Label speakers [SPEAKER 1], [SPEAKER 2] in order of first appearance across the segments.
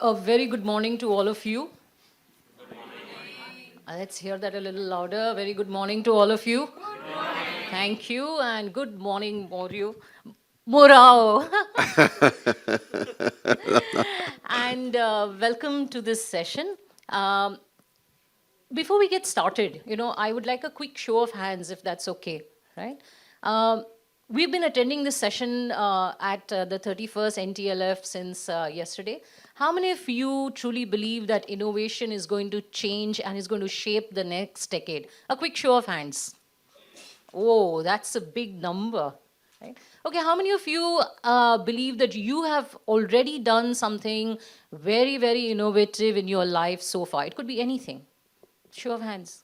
[SPEAKER 1] A very good morning to all of you. Let's hear that a little louder. Very good morning to all of you. Thank you, and good morning, Morio. Morao. And welcome to this session. Um, Before we get started, I would like a quick show of hands, if that's okay, right? Um, we've been attending this session at the 31st NTLF since yesterday. How many of you truly believe that innovation is going to change and is going to shape the next decade? A quick show of hands. Oh, that's a big number. Right? Okay, how many of you believe that you have already done something very, very innovative in your life so far? It could be anything. Show of hands.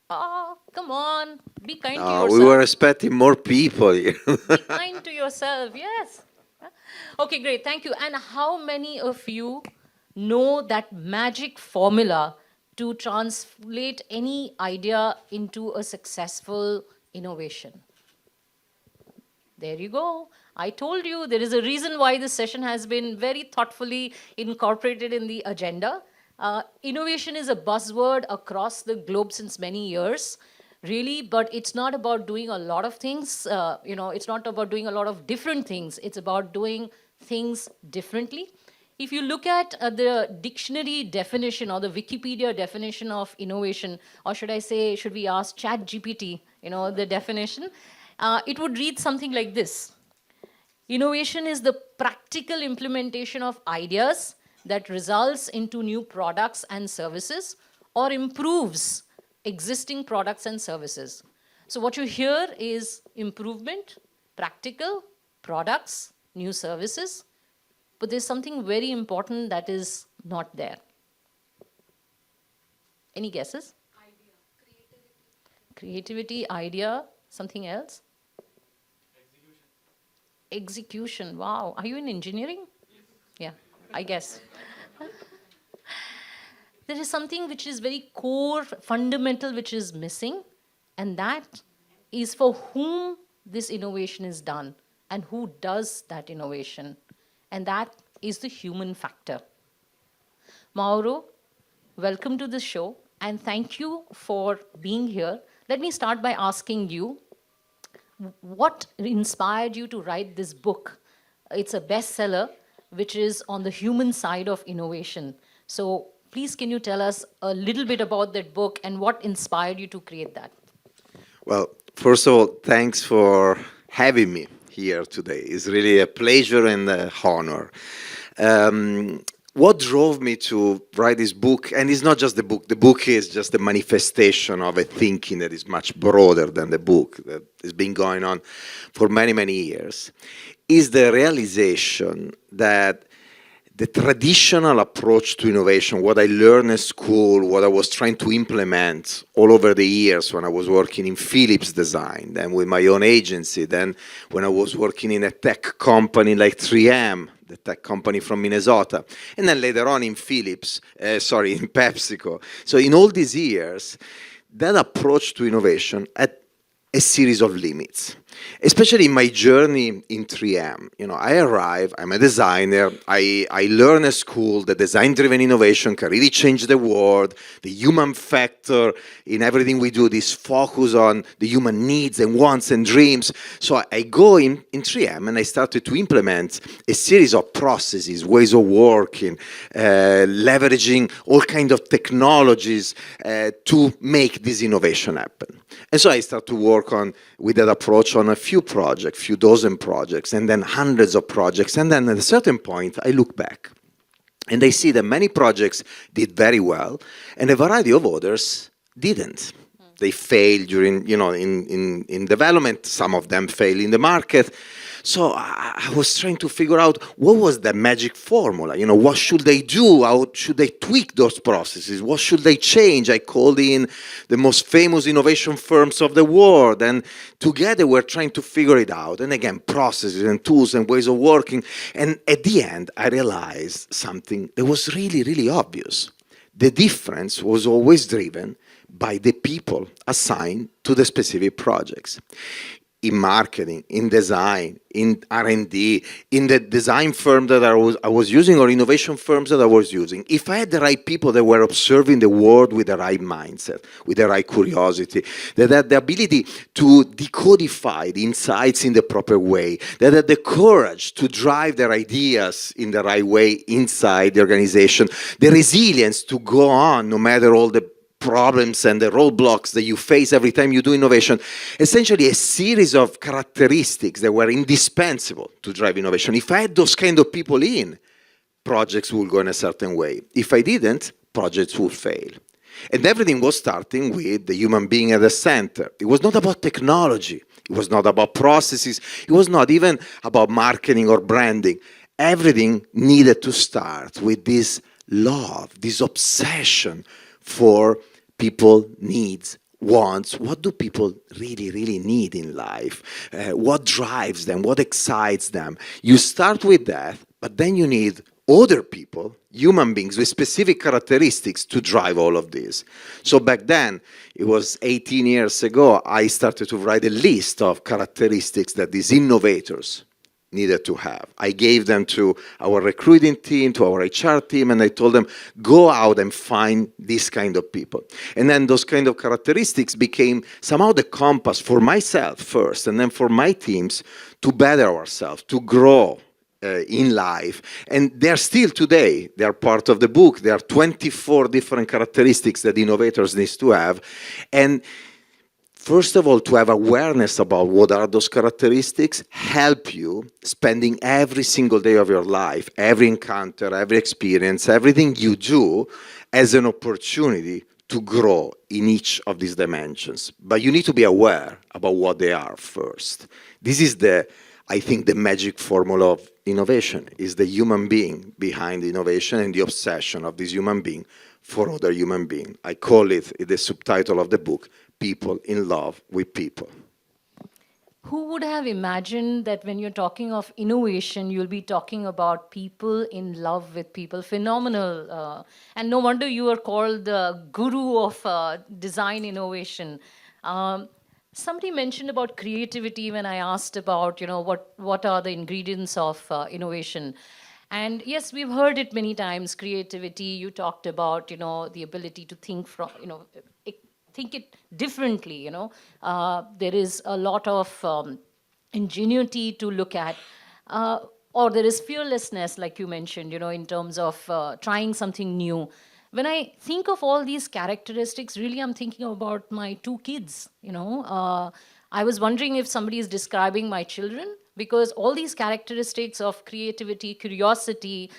[SPEAKER 1] Oh, come on. Be kind to
[SPEAKER 2] We were
[SPEAKER 1] yourself.
[SPEAKER 2] expecting more people here.
[SPEAKER 1] Be kind to yourself. Yes. Okay, great. Thank you. And how many of you know that magic formula to translate any idea into a successful innovation? There you go. I told you there is a reason why this session has been very thoughtfully incorporated in the agenda. Innovation is a buzzword across the globe since many years, really, but it's not about doing a lot of things. It's not about doing a lot of different things. It's about doing things differently. If you look at the dictionary definition or the Wikipedia definition of innovation, or should I say, should we ask ChatGPT, the definition, it would read something like this. Innovation is the practical implementation of ideas that results into new products and services or improves existing products and services. So what you hear is improvement, practical, products, new services, but there's something very important that is not there. Any guesses? Idea, creativity, idea, something else? Execution. Wow. Are you in engineering? Yeah, I guess. There is something which is very core, fundamental, which is missing, and that is for whom this innovation is done and who does that innovation. And that is the human factor. Mauro, welcome to the show, and thank you for being here. Let me start by asking you, what inspired you to write this book? It's a bestseller, which is on the human side of innovation. So please, can you tell us a little bit about that book and what inspired you to create that?
[SPEAKER 2] Well, first of all, thanks for having me here today. It's really a pleasure and an honor. What drove me to write this book, and it's not just the book is just a manifestation of a thinking that is much broader than the book, that has been going on for many, many years, is the realization that the traditional approach to innovation, what I learned at school, what I was trying to implement all over the years when I was working in Philips Design, then with my own agency, then when I was working in a tech company like 3M, the tech company from Minnesota, and then later on in in PepsiCo. So in all these years, that approach to innovation had a series of limits, especially in my journey in 3M. I arrive, I'm a designer, I learn at school that design-driven innovation can really change the world, the human factor in everything we do, this focus on the human needs and wants and dreams. So I go in 3M and I started to implement a series of processes, ways of working, leveraging all kinds of technologies to make this innovation happen. And so I start to work with that approach on a few dozen projects, and then hundreds of projects. And then at a certain point, I look back and I see that many projects did very well and a variety of others didn't. They failed during, in development. Some of them fail in the market. So I was trying to figure out what was the magic formula. What should they do? How should they tweak those processes? What should they change? I called in the most famous innovation firms of the world, and together we're trying to figure it out. And again, processes and tools and ways of working. And at the end, I realized something that was really, really obvious. The difference was always driven by the people assigned to the specific projects. in marketing, in design, in R&D, in the design firm that I was using, or innovation firms that I was using, if I had the right people that were observing the world with the right mindset, with the right curiosity, that had the ability to decodify the insights in the proper way, that had the courage to drive their ideas in the right way inside the organization, the resilience to go on no matter all the problems and the roadblocks that you face every time you do innovation, essentially a series of characteristics that were indispensable to drive innovation. If I had those kind of people in, projects will go in a certain way. If I didn't, projects will fail. And everything was starting with the human being at the center. It was not about technology. It was not about processes. It was not even about marketing or branding. Everything needed to start with this love, this obsession for people needs, wants. What do people really, really need in life? What drives them? What excites them? You start with that, but then you need other people, human beings with specific characteristics to drive all of this. So back then, it was 18 years ago, I started to write a list of characteristics that these innovators needed to have. I gave them to our recruiting team, to our HR team, and I told them, go out and find this kind of people. And then those kind of characteristics became somehow the compass for myself first, and then for my teams to better ourselves, to grow in life. And they're still today, they're part of the book. There are 24 different characteristics that innovators need to have. And first of all, to have awareness about what are those characteristics help you spending every single day of your life, every encounter, every experience, everything you do as an opportunity to grow in each of these dimensions. But you need to be aware about what they are first. This is I think the magic formula of innovation is the human being behind innovation and the obsession of this human being for other human beings. I call it, the subtitle of the book, People in Love with People.
[SPEAKER 1] Who would have imagined that when you're talking of innovation, you'll be talking about people in love with people? Phenomenal. And no wonder you are called the guru of design innovation. Somebody mentioned about creativity when I asked about, what are the ingredients of innovation. And yes, we've heard it many times, creativity. You talked about, the ability to think from, think it differently, there is a lot of ingenuity to look at, or there is fearlessness, like you mentioned, in terms of trying something new. When I think of all these characteristics, really I'm thinking about my two kids, I was wondering if somebody is describing my children, because all these characteristics of creativity, curiosity,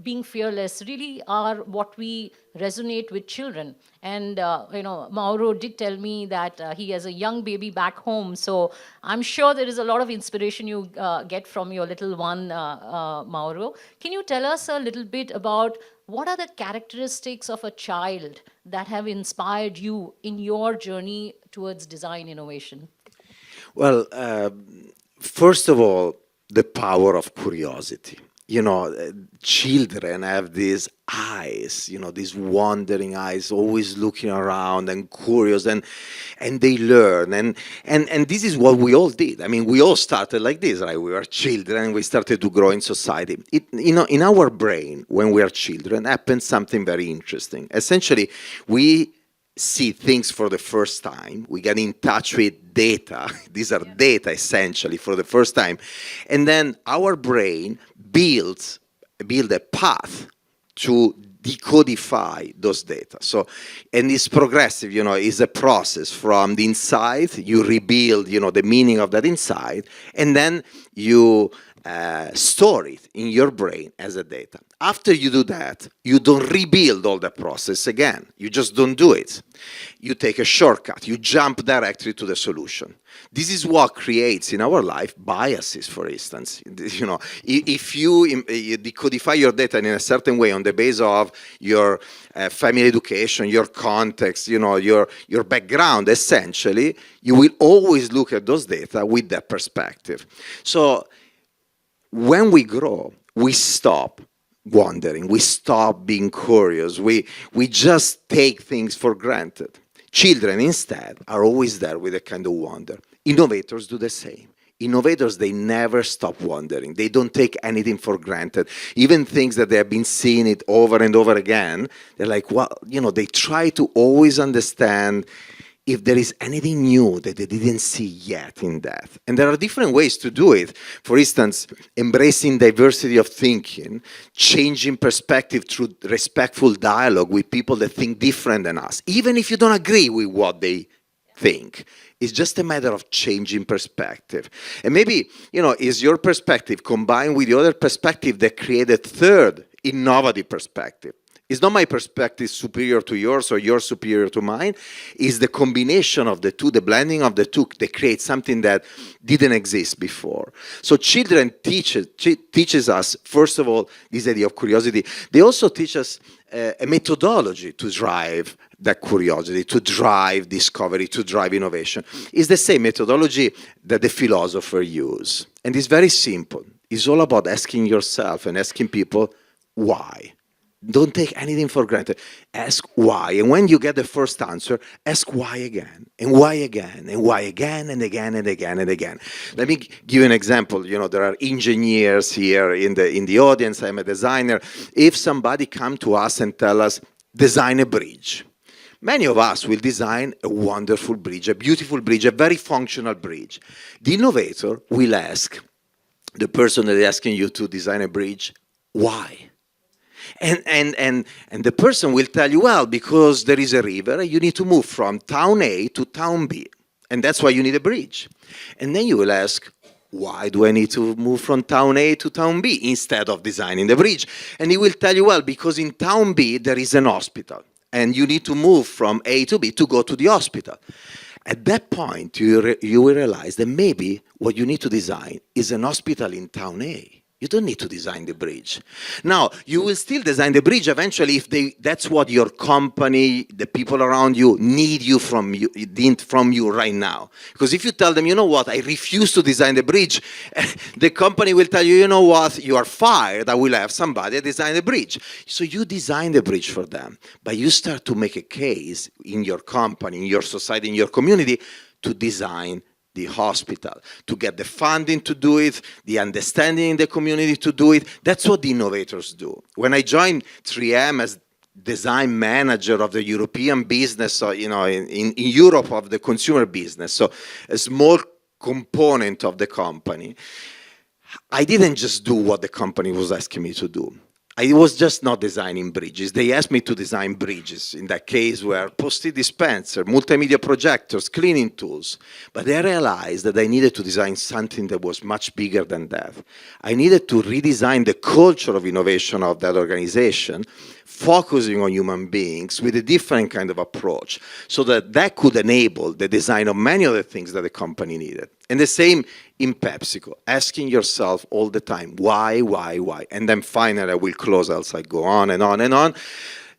[SPEAKER 1] being fearless really are what we resonate with children. And, Mauro did tell me that he has a young baby back home. So I'm sure there is a lot of inspiration you get from your little one, Mauro. Can you tell us a little bit about what are the characteristics of a child that have inspired you in your journey towards design innovation?
[SPEAKER 2] Well, first of all, the power of curiosity. Children have these eyes, these wandering eyes, always looking around and curious, and they learn. And this is what we all did. I mean, we all started like this, right? We were children, and we started to grow in society. In our brain, when we are children, happens something very interesting. Essentially, we see things for the first time. We get in touch with data. These are data, essentially, for the first time. And then our brain build a path to decodify those data. So, and it's progressive, it's a process from the inside. You rebuild, the meaning of that inside, and then you store it in your brain as a data. After you do that, you don't rebuild all the process again. You just don't do it. You take a shortcut. You jump directly to the solution. This is what creates in our life biases, for instance. If you decodify your data in a certain way on the basis of your family education, your context, your background, essentially, you will always look at those data with that perspective. So when we grow, we stop wondering, we stop being curious, we just take things for granted. Children, instead, are always there with a kind of wonder. Innovators do the same. Innovators, they never stop wondering. They don't take anything for granted. Even things that they have been seeing it over and over again, they're like, well, they try to always understand if there is anything new that they didn't see yet in that. And there are different ways to do it. For instance, embracing diversity of thinking, changing perspective through respectful dialogue with people that think different than us, even if you don't agree with what they think. It's just a matter of changing perspective. And maybe, is your perspective combined with the other perspective that create a third innovative perspective. It's not my perspective superior to yours or yours superior to mine. It's the combination of the two, the blending of the two that creates something that didn't exist before. So children teaches us, first of all, this idea of curiosity. They also teach us a methodology to drive that curiosity, to drive discovery, to drive innovation. It's the same methodology that the philosopher use. And it's very simple. It's all about asking yourself and asking people why. Don't take anything for granted. Ask why. And when you get the first answer, ask why again, and why again, and why again, and again, and again, and again. Let me give you an example. There are engineers here in the audience. I'm a designer. If somebody come to us and tell us, design a bridge, many of us will design a wonderful bridge, a beautiful bridge, a very functional bridge. The innovator will ask the person that is asking you to design a bridge, why? And the person will tell you, well, because there is a river, you need to move from town A to town B. And that's why you need a bridge. And then you will ask, why do I need to move from town A to town B instead of designing the bridge? And he will tell you, well, because in town B there is an hospital. And you need to move from A to B to go to the hospital. At that point, you will realize that maybe what you need to design is an hospital in town A. You don't need to design the bridge. Now, you will still design the bridge eventually if that's what your company, the people around you, need from you right now. Because if you tell them, you know what, I refuse to design the bridge, the company will tell you, you know what, you are fired, I will have somebody design the bridge. So you design the bridge for them, but you start to make a case in your company, in your society, in your community, to design the hospital, to get the funding to do it, the understanding in the community to do it. That's what the innovators do. When I joined 3M as design manager of the European business, so, in Europe of the consumer business, so a small component of the company, I didn't just do what the company was asking me to do. I was just not designing bridges. They asked me to design bridges. In that case, were post-it dispenser, multimedia projectors, cleaning tools. But I realized that I needed to design something that was much bigger than that. I needed to redesign the culture of innovation of that organization, focusing on human beings with a different kind of approach, so that could enable the design of many other things that the company needed. And the same in PepsiCo, asking yourself all the time, why? And then finally, I will close, else I go on and on and on.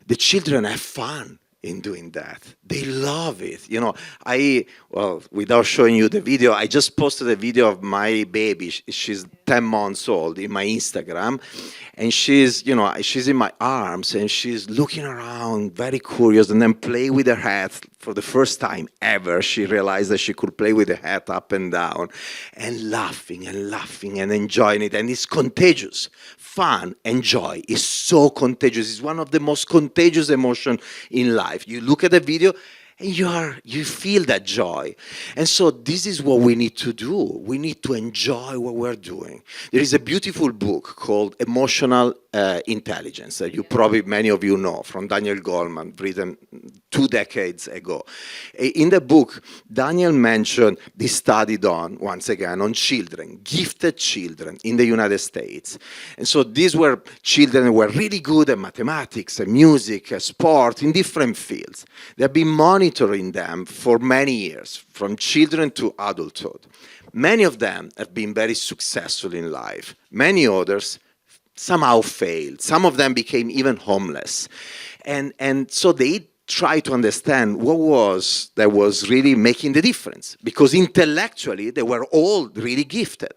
[SPEAKER 2] The children have fun in doing that. They love it. Without showing you the video, I just posted a video of my baby. She's 10 months old in my Instagram. And she's in my arms and she's looking around, very curious, and then play with her hat. For the first time ever, she realized that she could play with the hat up and down, and laughing and enjoying it. And it's contagious. Fun and joy is so contagious. It's one of the most contagious emotions in life. You look at the video and you feel that joy. And so this is what we need to do. We need to enjoy what we're doing. There is a beautiful book called Emotional Intelligence that many of you know, from Daniel Goleman, written 2 decades ago. In the book, Daniel mentioned this study done, once again, on children, gifted children in the United States. And so these were children who were really good at mathematics, and music, sport, in different fields. They have been monitoring them for many years, from children to adulthood. Many of them have been very successful in life. Many others somehow failed. Some of them became even homeless. And so they tried to understand what was really making the difference. Because intellectually, they were all really gifted.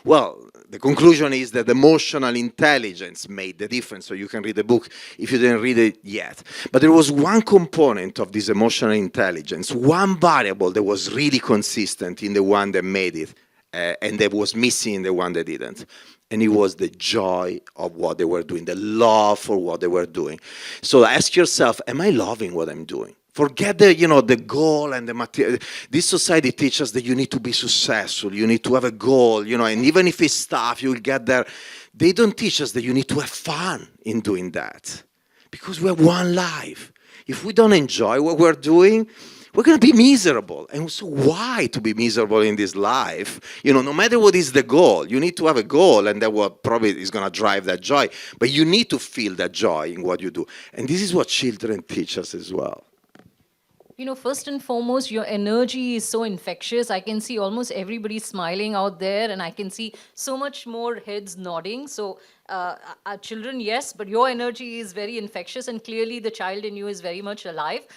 [SPEAKER 2] Well, the conclusion is that emotional intelligence made the difference. So you can read the book if you didn't read it yet. But there was one component of this emotional intelligence, one variable that was really consistent in the one that made it, and that was missing in the one that didn't. And it was the joy of what they were doing, the love for what they were doing. So ask yourself, am I loving what I'm doing? Forget the goal and the material. This society teaches that you need to be successful, you need to have a goal, and even if it's tough, you'll get there. They don't teach us that you need to have fun in doing that, because we have one life. If we don't enjoy what we're doing, we're going to be miserable. And so why to be miserable in this life? No matter what is the goal, you need to have a goal, and that what probably is going to drive that joy. But you need to feel that joy in what you do. And this is what children teach us as well.
[SPEAKER 1] First and foremost, your energy is so infectious. I can see almost everybody smiling out there, and I can see so much more heads nodding. So, our children, yes, but your energy is very infectious, and clearly the child in you is very much alive.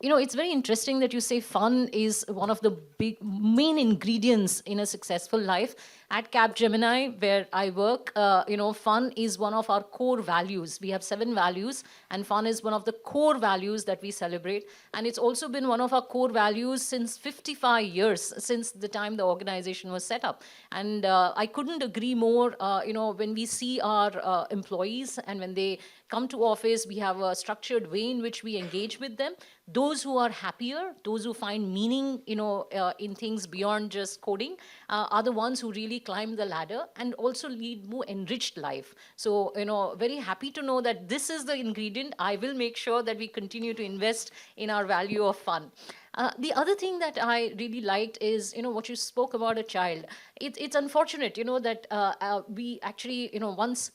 [SPEAKER 1] It's very interesting that you say fun is one of the big main ingredients in a successful life. At Capgemini, where I work, fun is one of our core values. We have 7 values, and fun is one of the core values that we celebrate. And it's also been one of our core values since 55 years, since the time the organization was set up. And I couldn't agree more. When we see our employees and when they come to office, we have a structured way in which we engage with them. Those who are happier, those who find meaning, in things beyond just coding, are the ones who really climb the ladder and also lead more enriched life. So, very happy to know that this is the ingredient. I will make sure that we continue to invest in our value of fun. The other thing that I really liked is, what you spoke about a child. It's unfortunate, that we actually, once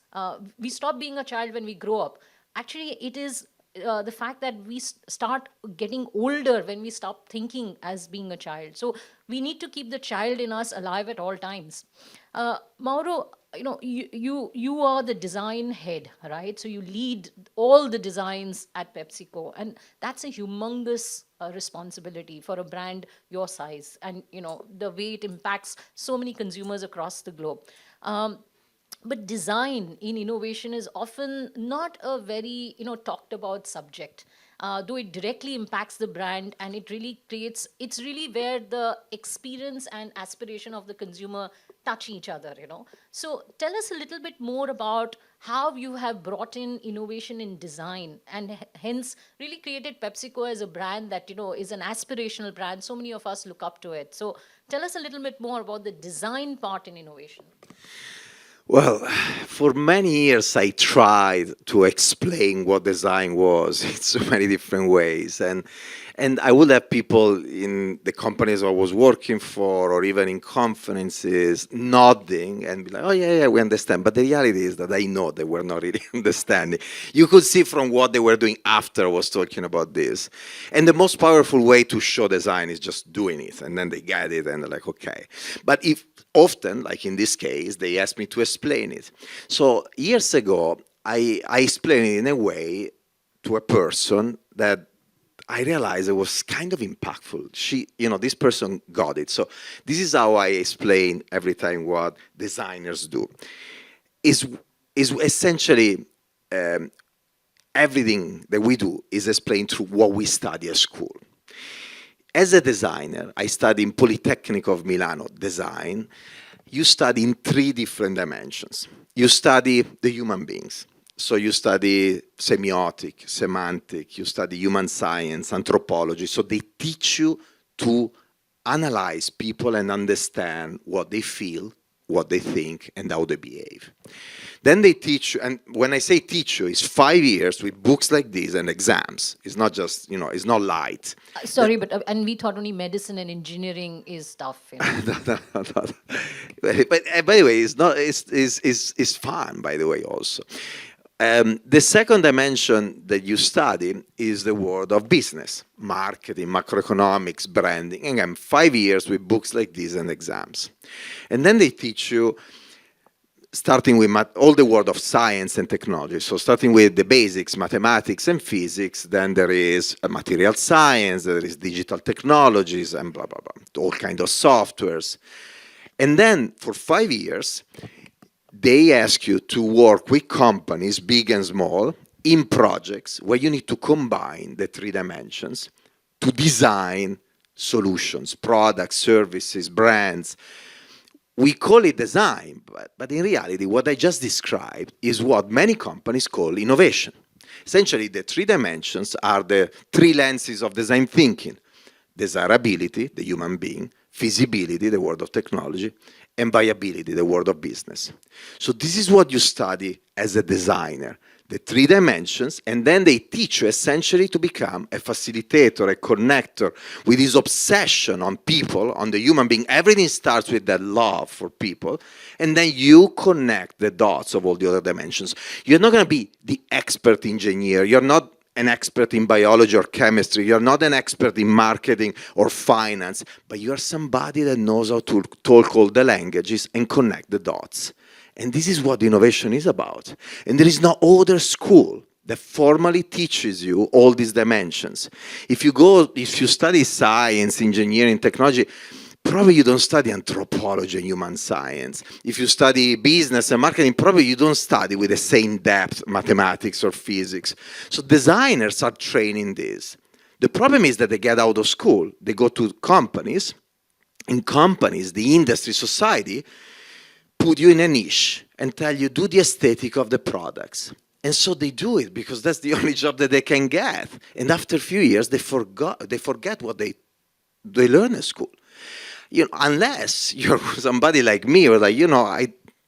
[SPEAKER 1] we stop being a child when we grow up. Actually, it is the fact that we start getting older when we stop thinking as being a child. So we need to keep the child in us alive at all times. Mauro, you are the design head, right? So you lead all the designs at PepsiCo, and that's a humongous responsibility for a brand your size, and the way it impacts so many consumers across the globe. But design in innovation is often not a very talked about subject, though it directly impacts the brand, and it's really where the experience and aspiration of the consumer touch each other. So tell us a little bit more about how you have brought in innovation in design, and hence really created PepsiCo as a brand that is an aspirational brand. So many of us look up to it. So tell us a little bit more about the design part in innovation.
[SPEAKER 2] Well, for many years I tried to explain what design was in so many different ways, and I would have people in the companies I was working for, or even in conferences, nodding and be like, "Oh yeah, we understand." But the reality is that I know they were not really understanding. You could see from what they were doing after I was talking about this. And the most powerful way to show design is just doing it, and then they get it, and they're like, "Okay." But if often, like in this case, they asked me to explain it. So years ago, I explained it in a way to a person that I realized it was kind of impactful. This person got it. So this is how I explain every time what designers do. Is essentially everything that we do is explained through what we study at school. As a designer, I studied in Polytechnic of Milano design. You study in 3 different dimensions. You study the human beings. So you study semiotic, semantic, you study human science, anthropology. So they teach you to analyze people and understand what they feel, what they think, and how they behave. Then they teach you, and when I say teach you, it's 5 years with books like this and exams. It's not just, it's not light.
[SPEAKER 1] Sorry, but and we thought only medicine and engineering is tough.
[SPEAKER 2] No. But by the way, it's fun, by the way, also. The second dimension that you study is the world of business, marketing, macroeconomics, branding. Again, 5 years with books like this and exams. And then they teach you, starting with all the world of science and technology. So starting with the basics, mathematics and physics, then there is material science, there is digital technologies, and blah, blah, blah, all kinds of softwares. And then for 5 years, they ask you to work with companies, big and small, in projects where you need to combine the three dimensions to design solutions, products, services, brands. We call it design, but in reality, what I just described is what many companies call innovation. Essentially, the three dimensions are the three lenses of design thinking: desirability, the human being; feasibility, the world of technology; and viability, the world of business. So this is what you study as a designer, the three dimensions, and then they teach you essentially to become a facilitator, a connector, with this obsession on people, on the human being. Everything starts with that love for people, and then you connect the dots of all the other dimensions. You're not going to be the expert engineer. You're not an expert in biology or chemistry. You're not an expert in marketing or finance, but you're somebody that knows how to talk all the languages and connect the dots. And this is what innovation is about. And there is no other school that formally teaches you all these dimensions. If you study science, engineering, technology, probably you don't study anthropology and human science. If you study business and marketing, probably you don't study with the same depth mathematics or physics. So designers are trained in this. The problem is that they get out of school. They go to companies. In companies, the industry, society, put you in a niche and tell you, do the aesthetic of the products. And so they do it because that's the only job that they can get. And after a few years, they forget what they learn at school. Unless you're somebody like me, or like,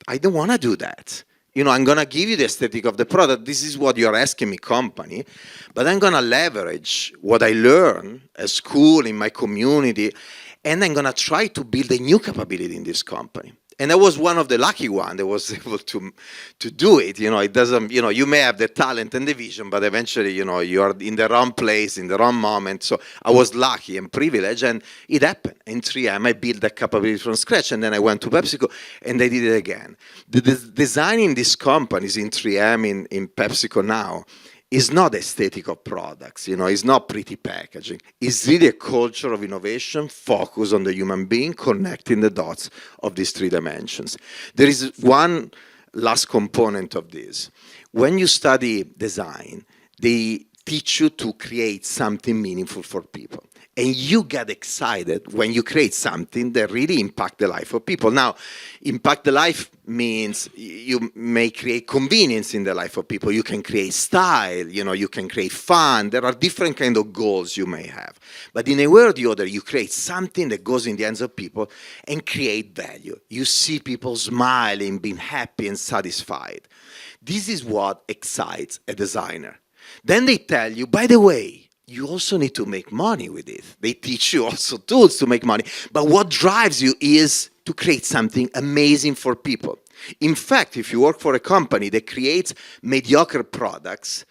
[SPEAKER 2] I don't want to do that. I'm going to give you the aesthetic of the product. This is what you're asking me, company. But I'm going to leverage what I learn at school, in my community, and I'm going to try to build a new capability in this company. And I was one of the lucky ones that was able to do it. It doesn't, you may have the talent and the vision, but eventually, you are in the wrong place, in the wrong moment. So I was lucky and privileged, and it happened. In 3M, I built that capability from scratch, and then I went to PepsiCo, and I did it again. The designing these companies in 3M, in PepsiCo now, is not aesthetic of products, it's not pretty packaging. It's really a culture of innovation focused on the human being, connecting the dots of these three dimensions. There is one last component of this. When you study design, they teach you to create something meaningful for people. And you get excited when you create something that really impacts the life of people. Now, impact the life means you may create convenience in the life of people. You can create style, you can create fun. There are different kind of goals you may have. But in a way or the other, you create something that goes in the hands of people and create value. You see people smiling, being happy and satisfied. This is what excites a designer. Then they tell you, by the way, you also need to make money with it. They teach you also tools to make money. But what drives you is to create something amazing for people. In fact, if you work for a company that creates mediocre products,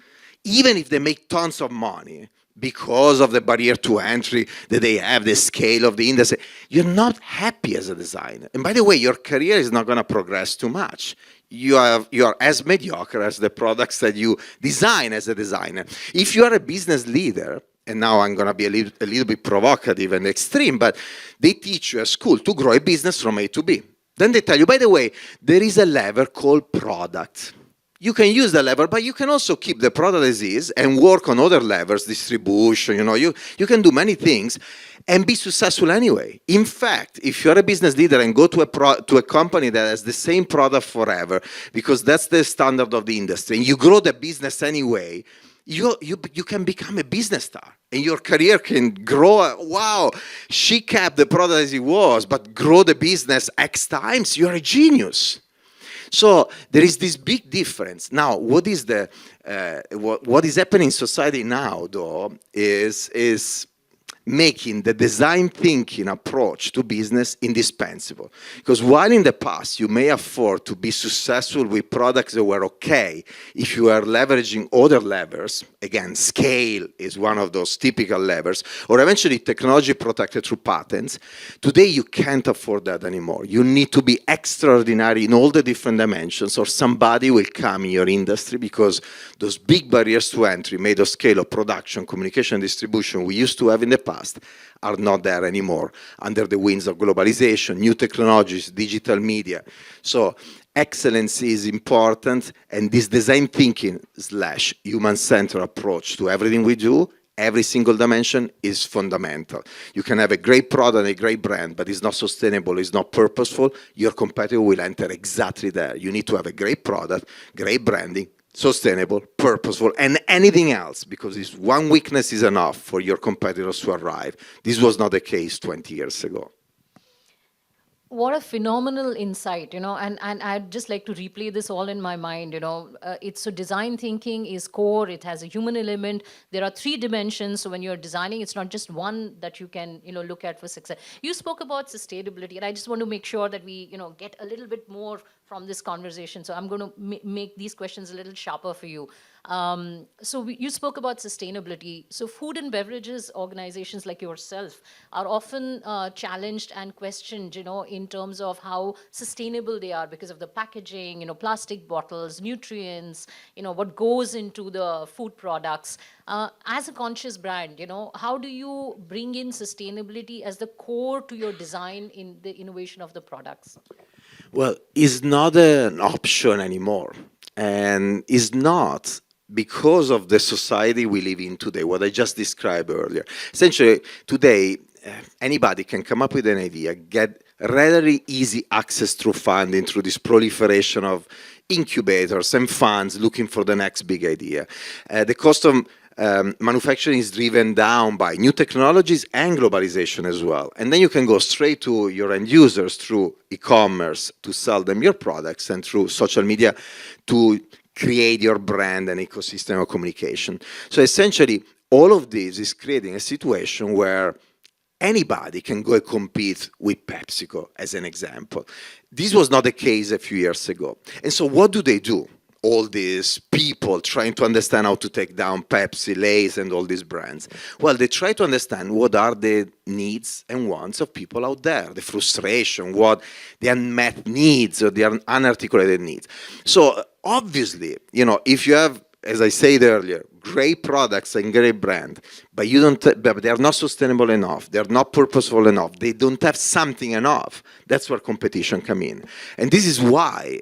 [SPEAKER 2] even if they make tons of money, because of the barrier to entry that they have, the scale of the industry, you're not happy as a designer. And by the way, your career is not going to progress too much. You are as mediocre as the products that you design as a designer. If you are a business leader, and now I'm going to be a little bit provocative and extreme, but they teach you at school to grow a business from A to B. Then they tell you, by the way, there is a lever called product. You can use the lever, but you can also keep the product as is and work on other levers, distribution, you can do many things and be successful anyway. In fact, if you're a business leader and go to a company that has the same product forever, because that's the standard of the industry, and you grow the business anyway, you can become a business star. And your career can grow. Wow, she kept the product as it was, but grow the business X times. You're a genius. So there is this big difference. Now, what is happening in society now, though, is making the design thinking approach to business indispensable. Because while in the past you may afford to be successful with products that were okay, if you are leveraging other levers, again, scale is one of those typical levers, or eventually technology protected through patents, today you can't afford that anymore. You need to be extraordinary in all the different dimensions, or somebody will come in your industry, because those big barriers to entry made of scale of production, communication, and distribution we used to have in the past past are not there anymore under the winds of globalization, new technologies, digital media. So excellence is important, and this design thinking / human-centered approach to everything we do, every single dimension, is fundamental. You can have a great product, a great brand, but it's not sustainable, it's not purposeful, your competitor will enter exactly there. You need to have a great product, great branding, sustainable, purposeful, and anything else, because this one weakness is enough for your competitors to arrive. This was not the case 20 years ago.
[SPEAKER 1] What a phenomenal insight, and I'd just like to replay this all in my mind. It's so design thinking is core, it has a human element. There are 3 dimensions, so when you're designing, it's not just one that you can, look at for success. You spoke about sustainability, and I just want to make sure that we, get a little bit more from this conversation. So I'm going to make these questions a little sharper for you. You spoke about sustainability. So food and beverages organizations like yourself are often challenged and questioned, in terms of how sustainable they are because of the packaging, plastic bottles, nutrients, what goes into the food products. As a conscious brand, how do you bring in sustainability as the core to your design in the innovation of the products?
[SPEAKER 2] Well, it's not an option anymore, and it's not because of the society we live in today, what I just described earlier. Essentially, today, anybody can come up with an idea, get readily easy access through funding, through this proliferation of incubators and funds looking for the next big idea. The cost of manufacturing is driven down by new technologies and globalization as well. And then you can go straight to your end users through e-commerce to sell them your products, and through social media to create your brand and ecosystem of communication. So essentially, all of this is creating a situation where anybody can go and compete with PepsiCo, as an example. This was not the case a few years ago. And so what do? All these people trying to understand how to take down Pepsi, Lay's, and all these brands. Well, they try to understand what are the needs and wants of people out there, the frustration, what the unmet needs or the unarticulated needs. So obviously, if you have, as I said earlier, great products and great brand, but but they are not sustainable enough, they are not purposeful enough, they don't have something enough, that's where competition comes in. And this is why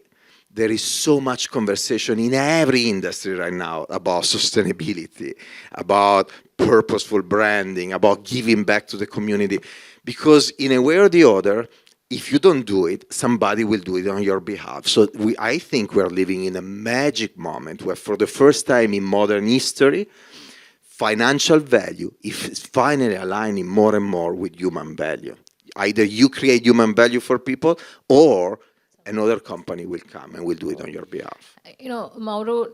[SPEAKER 2] there is so much conversation in every industry right now about sustainability, about purposeful branding, about giving back to the community. Because in a way or the other, if you don't do it, somebody will do it on your behalf. So I think we're living in a magic moment where, for the first time in modern history, financial value is finally aligning more and more with human value. Either you create human value for people, or another company will come and will do it on your behalf.
[SPEAKER 1] Mauro,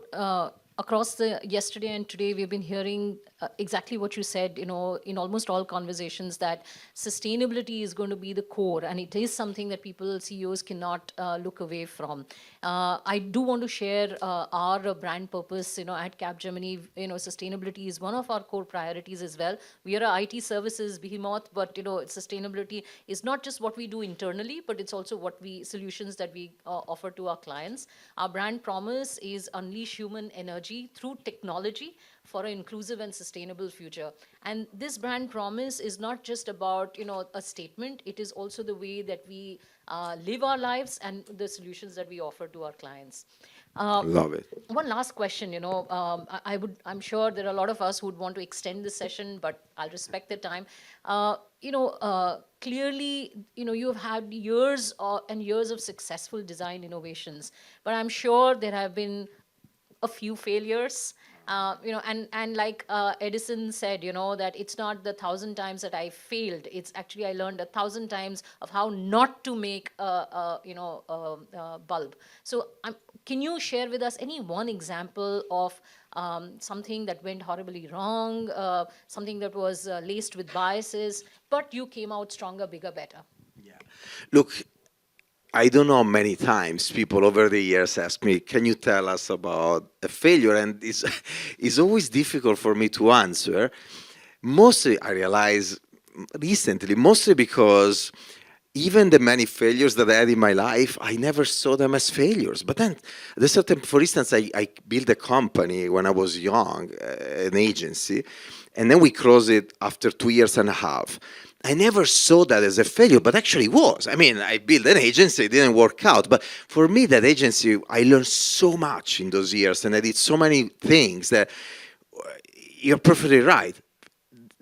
[SPEAKER 1] across the yesterday and today, we've been hearing exactly what you said, in almost all conversations, that sustainability is going to be the core, and it is something that people, CEOs, cannot look away from. I do want to share our brand purpose, at Capgemini. Sustainability is one of our core priorities as well. We are a IT services behemoth, but, sustainability is not just what we do internally, but it's also solutions that we offer to our clients. Our brand promise is unleash human energy through technology for an inclusive and sustainable future. And this brand promise is not just about, a statement. It is also the way that we live our lives and the solutions that we offer to our clients.
[SPEAKER 2] Love it.
[SPEAKER 1] One last question, I'm sure there are a lot of us who would want to extend this session, but I'll respect the time. Clearly, you have had years and years of successful design innovations, but I'm sure there have been a few failures. And like Edison said, that it's not the 1,000 times that I failed. It's actually I learned 1,000 times of how not to make a bulb. So can you share with us any one example of something that went horribly wrong, something that was laced with biases, but you came out stronger, bigger, better?
[SPEAKER 2] Yeah. Look, I don't know, many times people over the years ask me, can you tell us about a failure? And it's always difficult for me to answer. Mostly, I realize recently, mostly because even the many failures that I had in my life, I never saw them as failures. But then, at a certain, for instance, I built a company when I was young, an agency, and then we closed it after 2 years and a half. I never saw that as a failure, but actually it was. I mean, I built an agency, it didn't work out. But for me, that agency, I learned so much in those years, and I did so many things that you're perfectly right.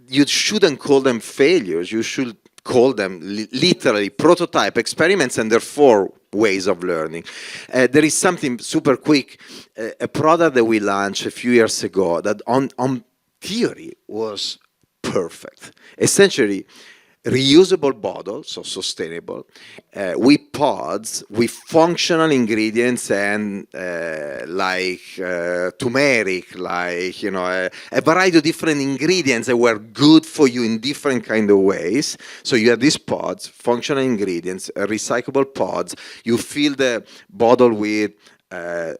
[SPEAKER 2] You shouldn't call them failures. You should call them literally prototype experiments, and therefore ways of learning. There is something super quick, a product that we launched a few years ago that on theory was perfect. Essentially, reusable bottles, so sustainable, with pods, with functional ingredients and like turmeric, like, you know, a variety of different ingredients that were good for you in different kind of ways. So you have these pods, functional ingredients, recyclable pods. You fill the bottle with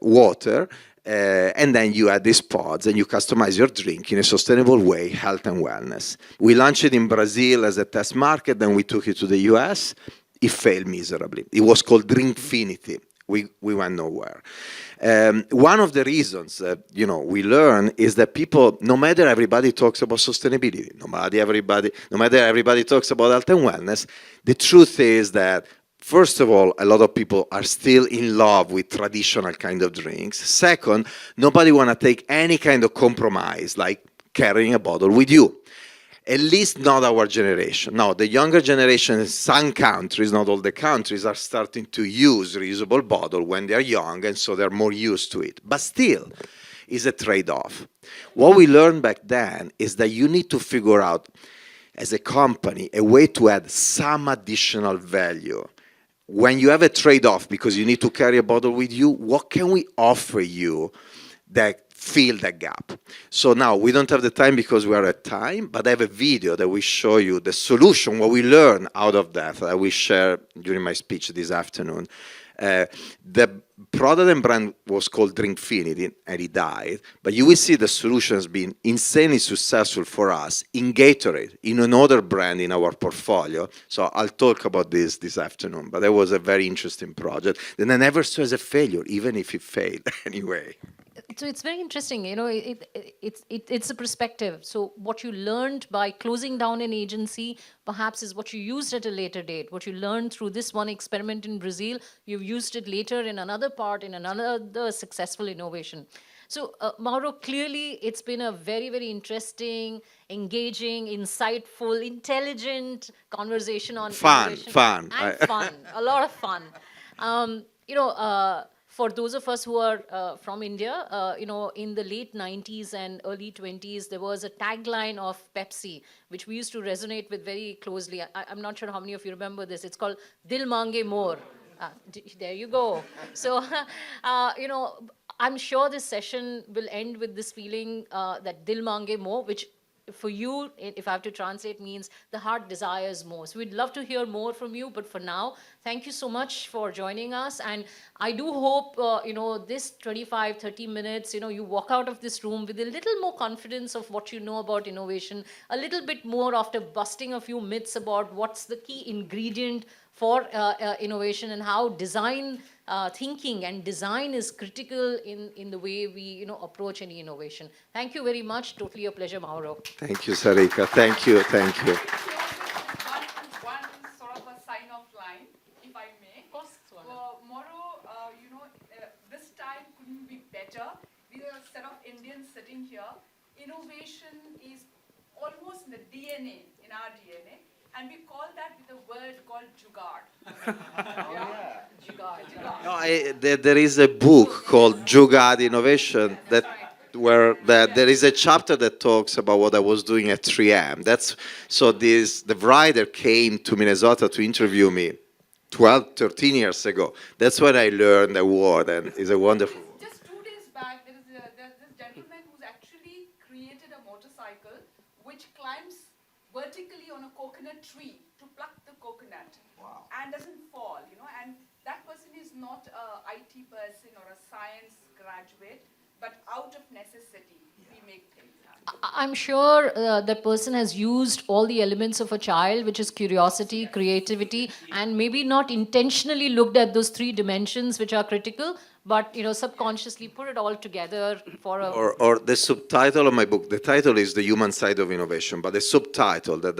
[SPEAKER 2] water, and then you add these pods and you customize your drink in a sustainable way, health and wellness. We launched it in Brazil as a test market, then we took it to the US. It failed miserably. It was called Drinkfinity. We went nowhere. One of the reasons that, you know, we learn is that people, no matter everybody talks about sustainability, no matter everybody talks about health and wellness, the truth is that first of all, a lot of people are still in love with traditional kind of drinks. Second, nobody want to take any kind of compromise, like carrying a bottle with you. At least not our generation. Now, the younger generation in some countries, not all the countries, are starting to use reusable bottle when they're young, and so they're more used to it. But still, it's a trade-off. What we learned back then is that you need to figure out, as a company, a way to add some additional value. When you have a trade-off because you need to carry a bottle with you, what can we offer you that fill that gap? So now we don't have the time because we are at time, but I have a video that will show you the solution, what we learn out of that I will share during my speech this afternoon. The product and brand was called Drinkfinity, and it died. But you will see the solution has been insanely successful for us in Gatorade, in another brand in our portfolio. So I'll talk about this afternoon. But that was a very interesting project. And I never saw as a failure, even if it failed anyway.
[SPEAKER 1] So it's very interesting, you know, it's a perspective. So what you learned by closing down an agency perhaps is what you used at a later date. What you learned through this one experiment in Brazil, you've used it later in another part, in another successful innovation. So Mauro, clearly it's been a very, very interesting, engaging, insightful, intelligent conversation on innovation.
[SPEAKER 2] Fun.
[SPEAKER 1] And fun, a lot of fun. You know, for those of us who are from India, you know, in the late 90s and early 20s, there was a tagline of Pepsi, which we used to resonate with very closely. I'm not sure how many of you remember this. It's called Dil Mange More. There you go. So, you know, I'm sure this session will end with this feeling that Dil Mange More, which for you, if I have to translate, means the heart desires more. So we'd love to hear more from you, but for now, thank you so much for joining us. And I do hope, you know, this 25, 30 minutes, you know, you walk out of this room with a little more confidence of what you know about innovation, a little bit more after busting a few myths about what's the key ingredient for innovation and how design thinking and design is critical in the way we, you know, approach any innovation. Thank you very much. Totally a pleasure, Mauro.
[SPEAKER 2] Thank you, Sarika. Thank you.
[SPEAKER 3] One sort of a sign-off line, if I may.
[SPEAKER 1] Of course,
[SPEAKER 3] Mauro, you know, this time couldn't be better. We are a set of Indians sitting here. Innovation is almost in the DNA, in our DNA. And we call that with a word called jugaad. Jugaad.
[SPEAKER 2] No, there is a book called Jugaad Innovation where there is a chapter that talks about what I was doing at 3M. The writer came to Minnesota to interview me 12, 13 years ago. That's when I learned the word, and it's a wonderful.
[SPEAKER 3] Just 2 days back, there's this gentleman who's actually created a motorcycle which climbs vertically on a coconut tree to pluck the coconut. Wow. And doesn't fall, you know, and that person is not a IT person or a science graduate, but out of necessity, we make things happen.
[SPEAKER 1] I'm sure that person has used all the elements of a child, which is curiosity, creativity, and maybe not intentionally looked at those three dimensions which are critical, but subconsciously put it all together for a.
[SPEAKER 2] Or the subtitle of my book, the title is The Human Side of Innovation, but the subtitle that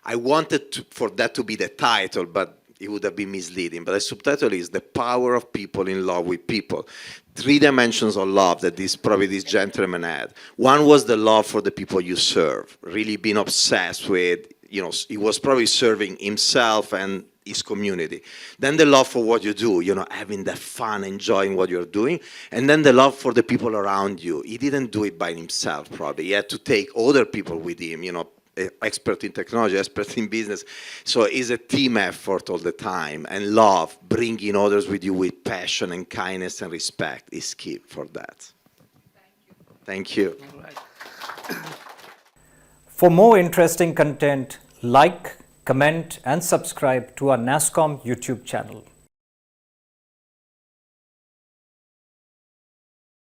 [SPEAKER 2] I wanted for that to be the title, but it would have been misleading. But the subtitle is The Power of People in Love with People. Three dimensions of love that this gentleman had. One was the love for the people you serve, really being obsessed with, he was probably serving himself and his community. Then the love for what you do, having that fun, enjoying what you're doing. And then the love for the people around you. He didn't do it by himself, probably. He had to take other people with him, expert in technology, expert in business. So it's a team effort all the time. And love, bringing others with you with passion and kindness and respect is key for that. Thank you.
[SPEAKER 4] For more interesting content, like, comment and subscribe to our NASSCOM YouTube channel.